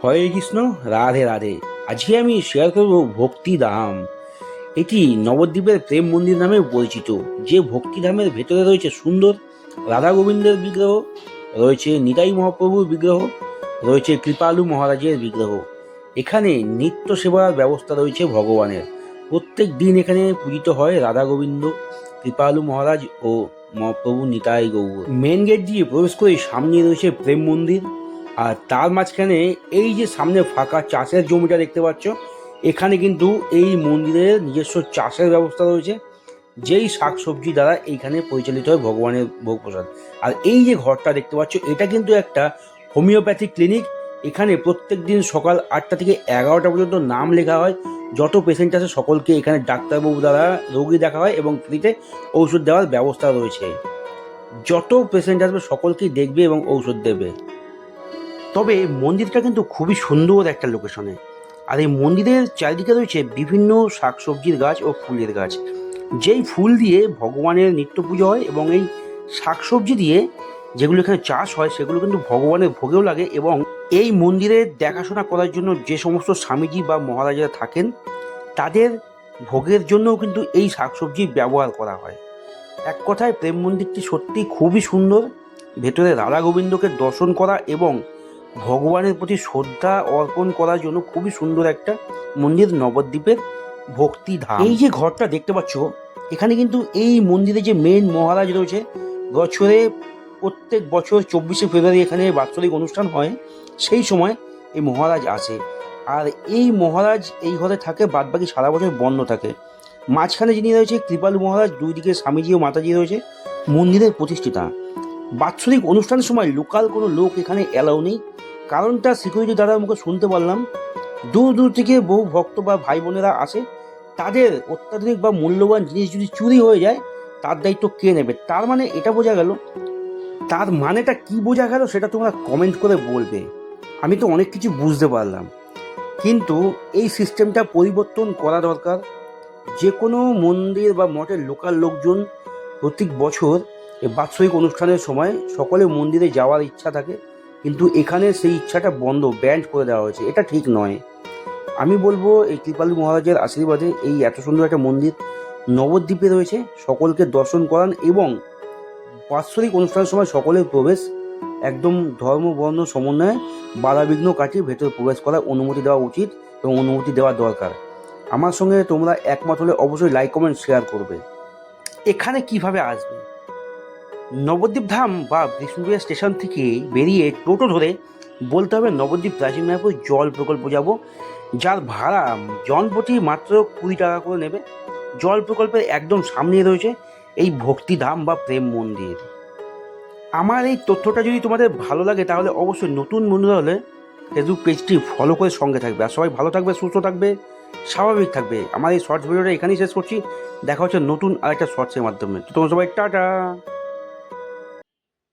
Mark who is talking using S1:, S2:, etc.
S1: হরে কৃষ্ণ, রাধে রাধে। আজকে আমি শেয়ার করব ভক্তিধাম। এটি নবদ্বীপের প্রেম মন্দির নামে পরিচিত। যে ভক্তিধামের ভেতরে রয়েছে সুন্দর রাধা গোবিন্দের বিগ্রহ, রয়েছে নিতাই মহাপ্রভুর বিগ্রহ, রয়েছে কৃপালু মহারাজের বিগ্রহ। এখানে নিত্য সেবার ব্যবস্থা রয়েছে ভগবানের। প্রত্যেক দিন এখানে পূজিত হয় রাধা গোবিন্দ, কৃপালু মহারাজ ও মহাপ্রভু নিতাই গৌর। মেন গেট দিয়ে প্রবেশ করে সামনে রয়েছে প্রেম মন্দির। আর তার মাঝখানে এই যে সামনে ফাঁকা চাষের জমিটা দেখতে পাচ্ছ, এখানে কিন্তু এই মন্দিরের নিজস্ব চাষের ব্যবস্থা রয়েছে, যেই শাকসবজি দ্বারা এইখানে পরিচালিত হয় ভগবানের ভোগ প্রসাদ। আর এই যে ঘরটা দেখতে পাচ্ছ, এটা কিন্তু একটা হোমিওপ্যাথিক ক্লিনিক। এখানে প্রত্যেক দিন সকাল 8টা থেকে 11টা পর্যন্ত নাম লেখা হয়। যত পেশেন্ট আছে সকলকে এখানে ডাক্তারবাবু দ্বারা রোগী দেখা হয় এবং ফ্রিতে ঔষধ দেওয়ার ব্যবস্থা রয়েছে। যত পেশেন্ট আসবে সকলকেই দেখবে এবং ঔষধ দেবে। তবে মন্দিরটা কিন্তু খুবই সুন্দর একটা লোকেশনে। আর এই মন্দিরের চারিদিকে রয়েছে বিভিন্ন শাকসবজির গাছ ও ফুলের গাছ, যেই ফুল দিয়ে ভগবানের নিত্য পুজো হয় এবং এই শাকসবজি দিয়ে যেগুলো এখানে চাষ হয় সেগুলো কিন্তু ভগবানের ভোগেও লাগে। এবং এই মন্দিরের দেখাশোনা করার জন্য যে সমস্ত স্বামীজি বা মহারাজারা থাকেন, তাদের ভোগের জন্যও কিন্তু এই শাকসবজি ব্যবহার করা হয়। এক কথায় প্রেম মন্দিরটি সত্যি খুবই সুন্দর। ভেতরে রাধা গোবিন্দকে দর্শন করা এবং ভগবানের প্রতি শ্রদ্ধা অর্পণ করার জন্য খুবই সুন্দর একটা মন্দির নবদ্বীপের ভক্তিধাম। এই যে ঘরটা দেখতে পাচ্ছ, এখানে কিন্তু এই মন্দিরে যে মেন মহারাজ রয়েছে, প্রত্যেক বছর 24শে ফেব্রুয়ারি এখানে বাৎসরিক অনুষ্ঠান হয়, সেই সময় এই মহারাজ আসে। আর এই মহারাজ এই ঘরে থাকে, বাদবাকি সারা বছর বন্ধ থাকে। মাঝখানে যিনি রয়েছে কৃপালু মহারাজ, দুই দিকে স্বামীজি ও মাতাজি রয়েছে, মন্দিরের প্রতিষ্ঠিতা। বাৎসরিক অনুষ্ঠানের সময় লোকাল কোনো লোক এখানে অ্যালাউ নেই। কারণটা সিকিউরিটি দাদার মুখে শুনতে পারলাম। দূর দূর থেকে বহু ভক্ত বা ভাই বোনেরা আসে, তাদের অত্যাধুনিক বা মূল্যবান জিনিস যদি চুরি হয়ে যায়, তার দায়িত্ব কে নেবে? তার মানে এটা বোঝা গেল। তার মানেটা কি বোঝা গেল সেটা তোমরা কমেন্ট করে বলবে। আমি তো অনেক কিছু বুঝতে পারলাম, কিন্তু এই সিস্টেমটা পরিবর্তন করা দরকার। যে কোনো মন্দির বা মঠের লোকাল লোকজন প্রত্যেক বছর এই বাৎসরিক অনুষ্ঠানের সময় সকলে মন্দিরে যাওয়ার ইচ্ছা থাকে, কিন্তু এখানে সেই ইচ্ছাটা বন্ধ, ব্যান্ড করে দেওয়া হয়েছে। এটা ঠিক নয়। আমি বলবো এই কৃপালু মহারাজের আশীর্বাদে এই এত সুন্দর একটা মন্দির নবদ্বীপে রয়েছে, সকলকে দর্শন করান এবং বাৎসরিক অনুষ্ঠানের সময় সকলের প্রবেশ একদম ধর্ম বর্ণ সমন্বয়ে বাধাবিঘ্ন কাটিয়ে ভেতরে প্রবেশ করার অনুমতি দেওয়া উচিত এবং অনুমতি দেওয়া দরকার। আমার সঙ্গে তোমরা একমত হলে অবশ্যই লাইক কমেন্ট শেয়ার করবে। এখানে কিভাবে আসবে? নবদ্বীপ ধাম বা বিষ্ণুপ্রিয়া স্টেশন থেকে বেরিয়ে টোটো ধরে বলতে হবে নবদ্বীপ প্রাচীন মায়াপুর জল প্রকল্প যাব, যার ভাড়া জনপ্রতি মাত্র 20 টাকা করে নেবে। জল প্রকল্পের একদম সামনে রয়েছে এই ভক্তিধাম বা প্রেম মন্দির। আমার এই তথ্যটা যদি তোমাদের ভালো লাগে, তাহলে অবশ্যই নতুন বন্ধুরা হলে ফেসবুক পেজটি ফলো করে সঙ্গে থাকবে। আর সবাই ভালো থাকবে, সুস্থ থাকবে, স্বাভাবিক থাকবে। আমার এই শর্টস ভিডিওটা এখানেই শেষ করছি। দেখা হচ্ছে নতুন আরেকটা শর্টসের মাধ্যমে। তো তোমরা সবাই টাটা।